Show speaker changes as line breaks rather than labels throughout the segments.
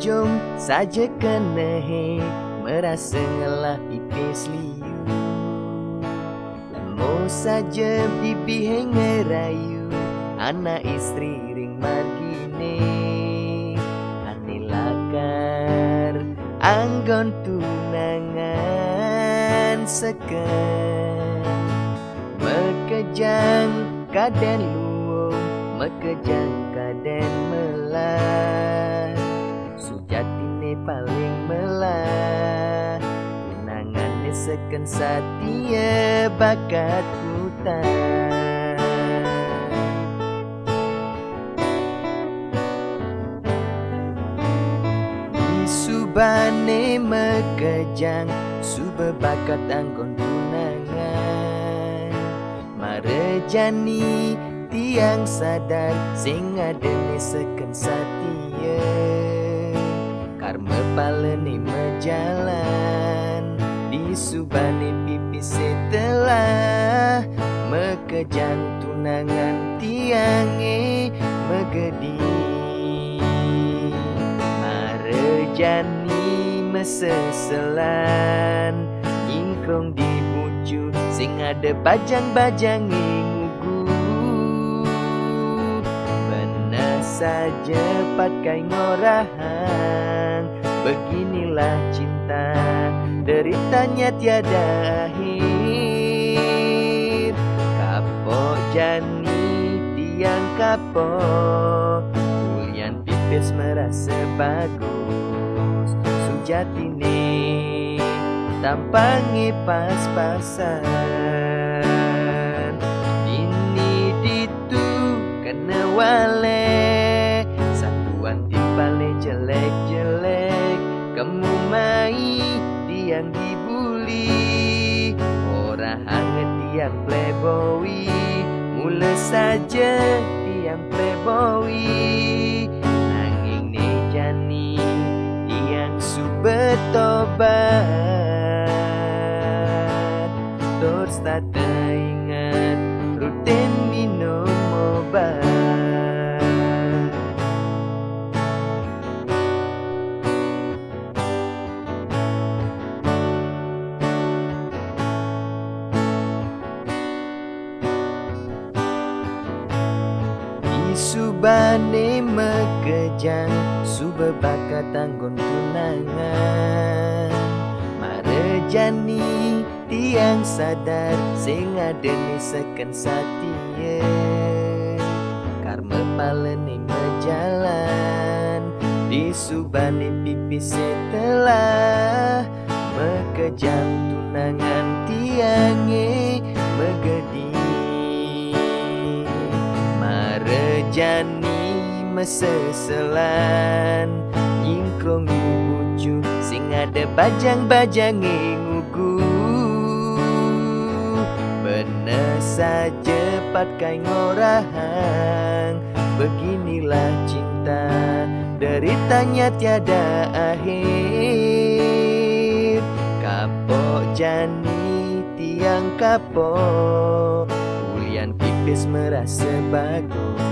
jom saja kenehe merasa ngelah pipis liu. Lamo saja bibi ngerayu anak istri ring margine. Anilakar anggon tunangan seken. Mekejang kaden luung, mekejang kaden melah. Sujatine paling melah, tunangane seken satia bakat kutan. Subane mekejang sube bakat anggon tunangan. Marejani tiang sadar sing adene seken satia. Karma palene mejalan di subane pipi setelah mekejang tunangan tiange megedi. Jani meseselan ingkrong di bucu sing ada bajang-bajang ngugu. Benar saja patkai ngorahang, beginilah cinta deritanya tiada akhir. Kapok jani tiang kapok, Ulian pipis merasa bagus. Sujatine tampangi pas-pasan. Ini ditu kena wale, satuan tipale jelek-jelek. Kamu mai tiang dibuli, orang hangat tiang playboy. Mula saja tiang playboy, nanging ne jani tiang subetobat. Terus tak teringat rutin minum obat. Subane mekejang sube bakat anggon tunangan. Marejani tiang sadar sing adene seken satia. Karma palene mejalan di subane pipi setelah mekejang tunangan tiange megedi. Jani meseselan ingkrong bucu sing ada bajang-bajang ngugu. Bener saja patkai ngorahang, beginilah cinta deritanya tiada akhir. Kapok jani tiang kapok, Ulian pipis merasa bagus.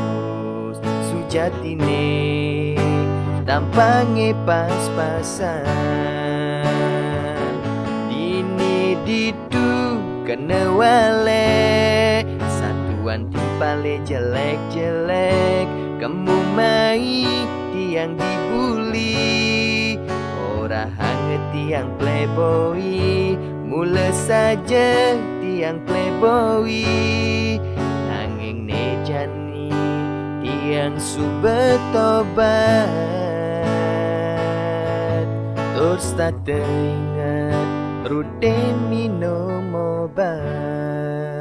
Sujatine tampangi pas-pasan. Dini ditu kena wale, satuan tipale jelek-jelek. Kamu mai tiang dibuli, orang hangat tiang playboy. Mula saja tiang playboy, nanging ne jani tiang subetobat. Terus tak teringat rutin minum obat.